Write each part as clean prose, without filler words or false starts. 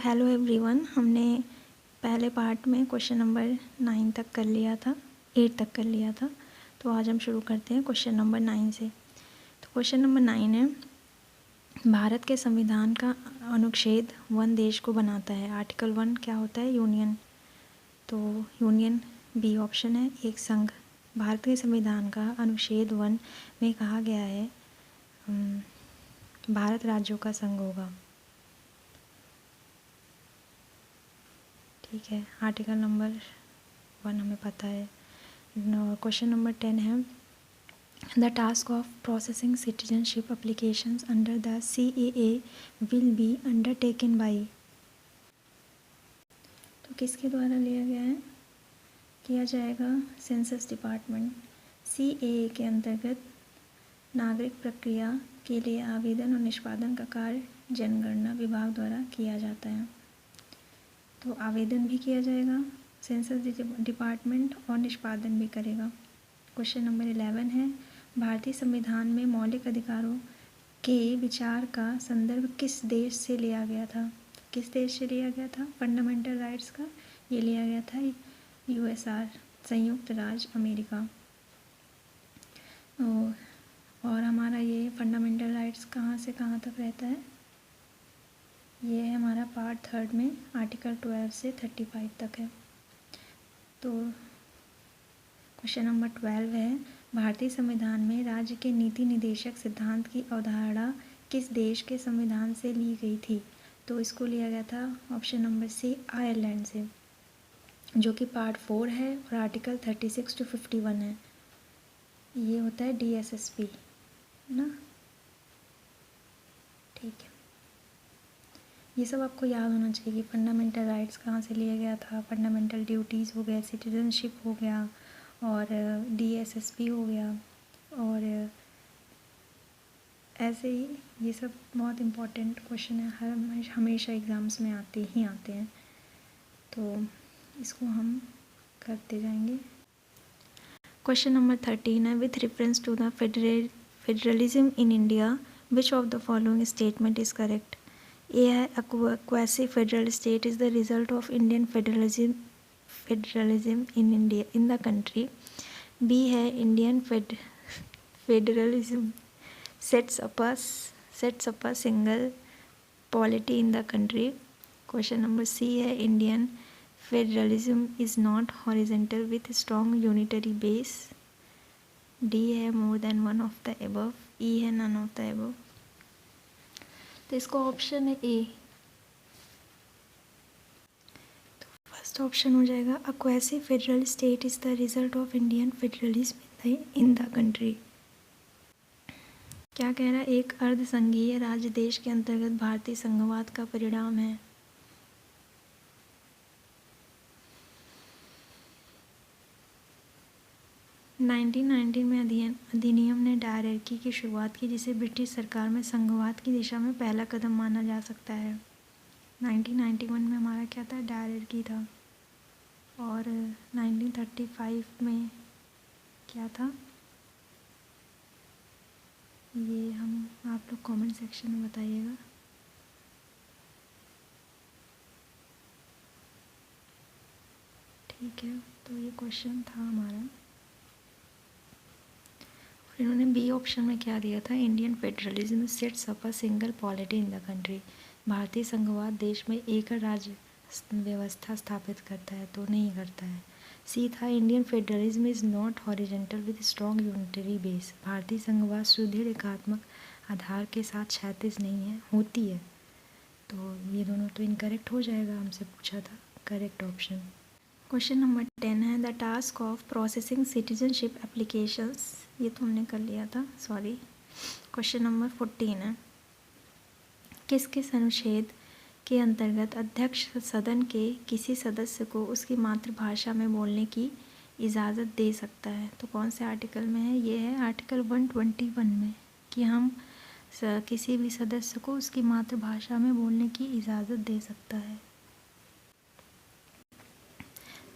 Hello everyone, हमने पहले part में क्वेश्चन नंबर 9 तक कर लिया था, 8 तक कर लिया था। तो आज हम शुरू करते हैं क्वेश्चन नंबर 9 से। तो क्वेश्चन नंबर 9 है, भारत के संविधान का अनुच्छेद 1 देश को बनाता है। आर्टिकल 1 क्या होता है? यूनियन। तो यूनियन बी ऑप्शन है, एक संघ। भारत के संविधान का अनुच्छेद 1 में कहा गया है भारत राज्यों का संघ होगा। ठीक है, आर्टिकल नंबर 1 हमें पता है। क्वेश्चन नंबर 10 है, the task of processing citizenship applications under the CAA will be undertaken by. तो किसके द्वारा लिया गया है? किया जाएगा सेंसस डिपार्टमेंट। CAA के अंतर्गत नागरिक प्रक्रिया के लिए आवेदन और निष्पादन का कार्य जनगणना विभाग द्वारा किया जाता है। तो आवेदन भी किया जाएगा सेंसस डिपार्टमेंट और निष्पादन भी करेगा। क्वेश्चन नंबर 11 है, भारतीय संविधान में मौलिक अधिकारों के विचार का संदर्भ किस देश से लिया गया था? किस देश से लिया गया था फंडामेंटल राइट्स का? ये लिया गया था USR, संयुक्त राज्य अमेरिका। और हमारा ये फंडामेंटल राइट्स कहाँ से कहाँ तक रहता है? ये है हमारा पार्ट 3 में आर्टिकल 12 से 35 तक है। तो क्वेश्चन नंबर 12 है, भारतीय संविधान में राज्य के नीति निदेशक सिद्धांत की अवधारणा किस देश के संविधान से ली गई थी? तो इसको लिया गया था ऑप्शन नंबर सी, आयरलैंड से, जो कि पार्ट 4 है और आर्टिकल 36 to 51 है। ये होता है DSSP ना। ठीक है, ये सब आपको याद होना चाहिए कि फंडामेंटल राइट्स कहाँ से लिया गया था। फंडामेंटल ड्यूटीज़ हो गया, सिटीजनशिप हो गया और DSSP हो गया, और ऐसे ही ये सब बहुत इम्पोर्टेंट क्वेश्चन है, हमेशा एग्ज़ाम्स में आते हैं। तो इसको हम करते जाएंगे। क्वेश्चन नंबर 13 है, with reference to the federalism in India which of the following statement is correct? A है, a quasi federal state is the result of Indian federalism in the country. B है, Indian federalism sets up a single polity in the country. Question number C है, Indian federalism is not horizontal with strong unitary base. D है, more than one of the above. E है, none of the above. तो इसको option है ए। तो first option हो जाएगा, a quasi federal state is the result of Indian federalism in the country. क्या कह रहा है? एक अर्ध संघीय राज्य देश के अंतर्गत भारतीय संघवाद का परिणाम है। नाइनटीन में अधिनियम ने डायरेक्टी की शुरुआत की, जिसे ब्रिटिश सरकार में संघवाद की दिशा में पहला कदम माना जा सकता है। 1991 में हमारा क्या था? डायरेक्टी था। और 1935 में क्या था? ये आप लोग कमेंट सेक्शन में बताइएगा। ठीक है, तो ये क्वेश्चन था हमारा। और इन्होंने बी ऑप्शन में क्या दिया था? Indian federalism sets up a single polity in the country. भारतीय संघवाद देश में एक राज्य व्यवस्था स्थापित करता है, तो नहीं करता है। सी था, Indian federalism is not horizontal with strong unitary base. भारतीय संघवाद सुदृढ़ एकात्मक आधार के साथ क्षैतिज नहीं है, होती है। तो ये दोनों तो इनकरेक्ट हो जाएगा, हमसे पूछा था। Correct option. क्वेश्चन नंबर 10 है, the task of processing citizenship applications. ये तो हमने कर लिया था, सॉरी। क्वेश्चन नंबर 14 है, किस किस अनुच्छेद के अंतर्गत अध्यक्ष सदन के किसी सदस्य को उसकी मातृभाषा में बोलने की इजाज़त दे सकता है? तो कौन से आर्टिकल में है? ये है आर्टिकल 121 में, कि हम किसी भी सदस्य को उसकी मातृभाषा में बोलने की इजाज़त दे सकता है।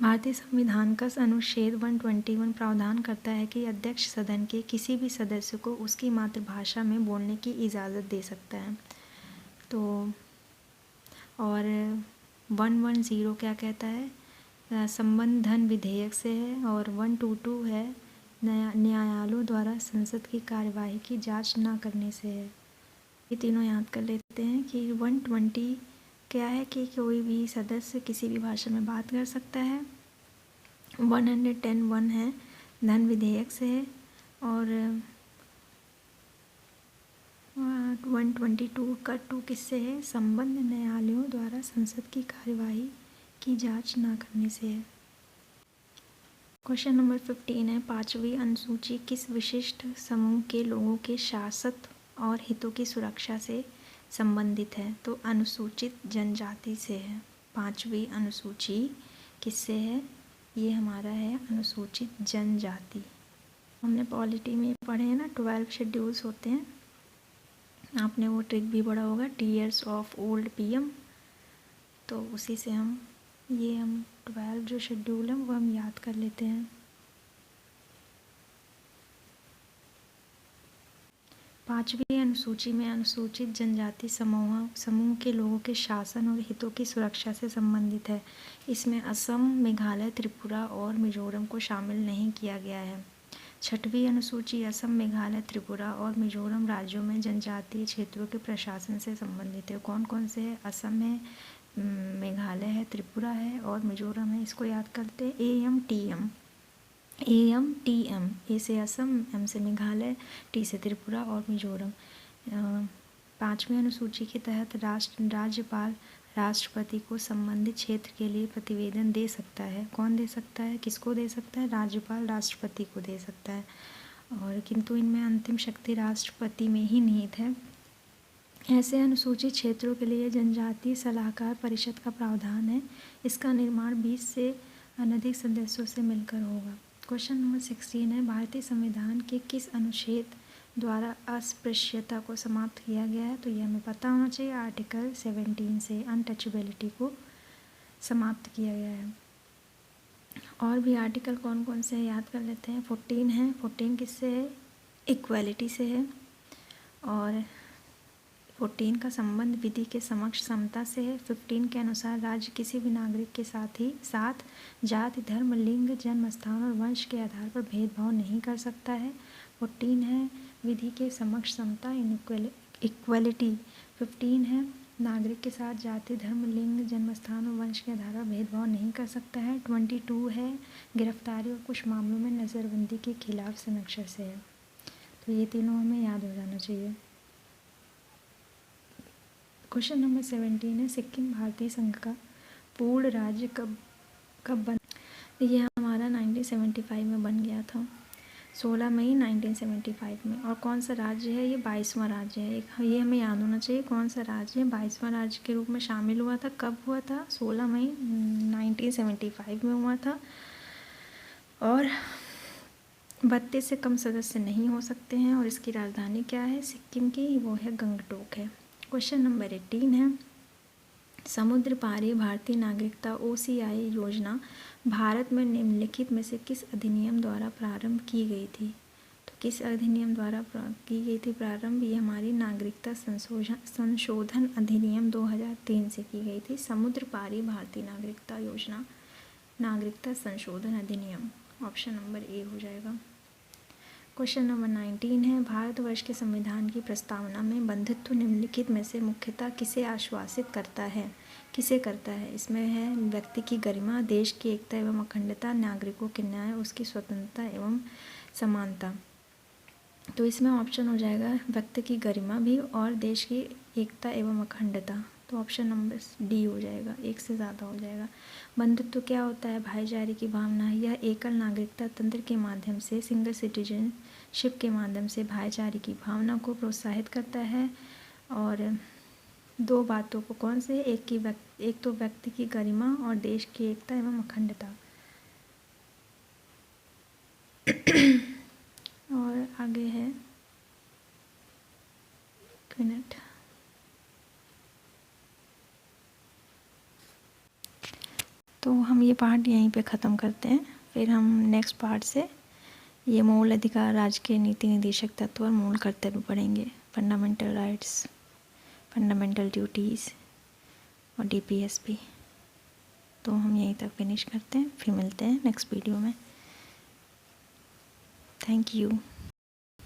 भारतीय संविधान का अनुच्छेद 121 प्रावधान करता है कि अध्यक्ष सदन के किसी भी सदस्य को उसकी मातृभाषा में बोलने की इजाज़त दे सकता है। तो और 110 क्या कहता है, संबंध धन विधेयक से है। और 122 है न्यायालयों द्वारा संसद की कार्यवाही की जांच न करने से है। ये तीनों याद कर लेते हैं कि 120 क्या है कि कोई भी सदस्य किसी भी भाषा में बात कर सकता है। 110(1) है धन विधेयक से है। और 122 का 2 किससे है, संबंध न्यायालयों द्वारा संसद की कार्यवाही की जांच न करने से है। क्वेश्चन नंबर 15 है, 5वीं अनुसूची किस विशिष्ट समूह के लोगों के शाश्वत और हितों की सुरक्षा से संबंधित है? तो अनुसूचित जनजाति से है। 5वीं अनुसूची किससे है? ये हमारा है अनुसूचित जनजाति। हमने पॉलिटी में पढ़े हैं ना, 12 शेड्यूल्स होते हैं। आपने वो ट्रिक भी पढ़ा होगा, टीयर्स ऑफ ओल्ड पीएम। तो उसी से हम 12 जो शेड्यूल है वो हम याद कर लेते हैं। 5वीं अनुसूची में अनुसूचित जनजाति समूह के लोगों के शासन और हितों की सुरक्षा से संबंधित है। इसमें असम, मेघालय, त्रिपुरा और मिजोरम को शामिल नहीं किया गया है। 6वीं अनुसूची असम, मेघालय, त्रिपुरा और मिजोरम राज्यों में जनजातीय क्षेत्रों के प्रशासन से संबंधित है। कौन कौन से है? असम है, मेघालय है, त्रिपुरा है और मिजोरम है। इसको याद करते हैं AM/TM। AM/TM, ए से असम, M से मेघालय, T से त्रिपुरा और मिजोरम। 5वीं अनुसूची के तहत राज्यपाल राष्ट्रपति को संबंधित क्षेत्र के लिए प्रतिवेदन दे सकता है। कौन दे सकता है? किसको दे सकता है? राज्यपाल राष्ट्रपति को दे सकता है। और किंतु इनमें अंतिम शक्ति राष्ट्रपति में ही निहित है। ऐसे अनुसूचित क्षेत्रों के लिए जनजातीय सलाहकार परिषद का प्रावधान है। इसका निर्माण 20 से अनधिक सदस्यों से मिलकर होगा। क्वेश्चन नंबर 16 है, भारतीय संविधान के किस अनुच्छेद द्वारा अस्पृश्यता को समाप्त किया गया है? तो ये हमें पता होना चाहिए। आर्टिकल 17 से अनटचेबिलिटी को समाप्त किया गया है। और भी आर्टिकल कौन कौन से याद कर लेते हैं। 14 है, 14 किससे है? इक्वालिटी से है। और 14 का संबंध विधि के समक्ष समता से है। 15 के अनुसार राज्य किसी भी नागरिक के साथ जाति, धर्म, लिंग, जन्म स्थान और वंश के आधार पर भेदभाव नहीं कर सकता है। 14 है विधि के समक्ष समता, इक्वलिटी। 15 है नागरिक के साथ जाति, धर्म, लिंग, जन्म स्थान और वंश के आधार पर भेदभाव नहीं कर सकता है। 22 है गिरफ्तारी और कुछ मामलों में नज़रबंदी के खिलाफ समीक्षा से है। तो ये तीनों हमें याद हो जाना चाहिए। क्वेश्चन नंबर 17 है, सिक्किम भारतीय संघ का पूर्ण राज्य कब बन? ये हमारा 1975 में बन गया था, 16 मई 1975 में। और कौन सा राज्य है? ये 22वां राज्य है। ये हमें याद होना चाहिए कौन सा राज्य है 22वां राज्य के रूप में शामिल हुआ था। कब हुआ था? 16 मई 1975 में हुआ था। और 32 से कम सदस्य नहीं हो सकते हैं। और इसकी राजधानी क्या है सिक्किम की? वो है गंगटोक है। क्वेश्चन नंबर 18 है, समुद्र पारी भारतीय नागरिकता OCI योजना भारत में निम्नलिखित में से किस अधिनियम द्वारा प्रारंभ की गई थी? तो किस अधिनियम द्वारा की गई थी प्रारंभ? ये हमारी नागरिकता संशोधन अधिनियम 2003 से की गई थी। समुद्र पारी भारतीय नागरिकता योजना, नागरिकता संशोधन अधिनियम। ऑप्शन नंबर ए हो जाएगा। क्वेश्चन नंबर 19 है, भारतवर्ष के संविधान की प्रस्तावना में बंधुत्व निम्नलिखित में से मुख्यतः किसे आश्वासित करता है? किसे करता है? इसमें है व्यक्ति की गरिमा, देश की एकता एवं अखंडता, नागरिकों के न्याय, उसकी स्वतंत्रता एवं समानता। तो इसमें ऑप्शन हो जाएगा व्यक्ति की गरिमा भी और देश की एकता एवं अखंडता। तो ऑप्शन नंबर डी हो जाएगा, एक से ज़्यादा हो जाएगा। बंधुत्व क्या होता है? भाईचारे की भावना। यह एकल नागरिकता तंत्र के माध्यम से, सिंगल सिटीजनशिप के माध्यम से भाईचारे की भावना को प्रोत्साहित करता है। और दो बातों को कौन से? एक तो व्यक्ति की गरिमा और देश की एकता एवं अखंडता। और आगे है, एक मिनट, तो हम ये पार्ट यहीं पे ख़त्म करते हैं। फिर हम नेक्स्ट पार्ट से ये मूल अधिकार, राज्य के नीति निदेशक तत्व और मूल कर्तव्य पढ़ेंगे। फंडामेंटल राइट्स, फंडामेंटल ड्यूटीज़, और DPS भी। तो हम यहीं तक फिनिश करते हैं, फिर मिलते हैं नेक्स्ट वीडियो में। Thank you.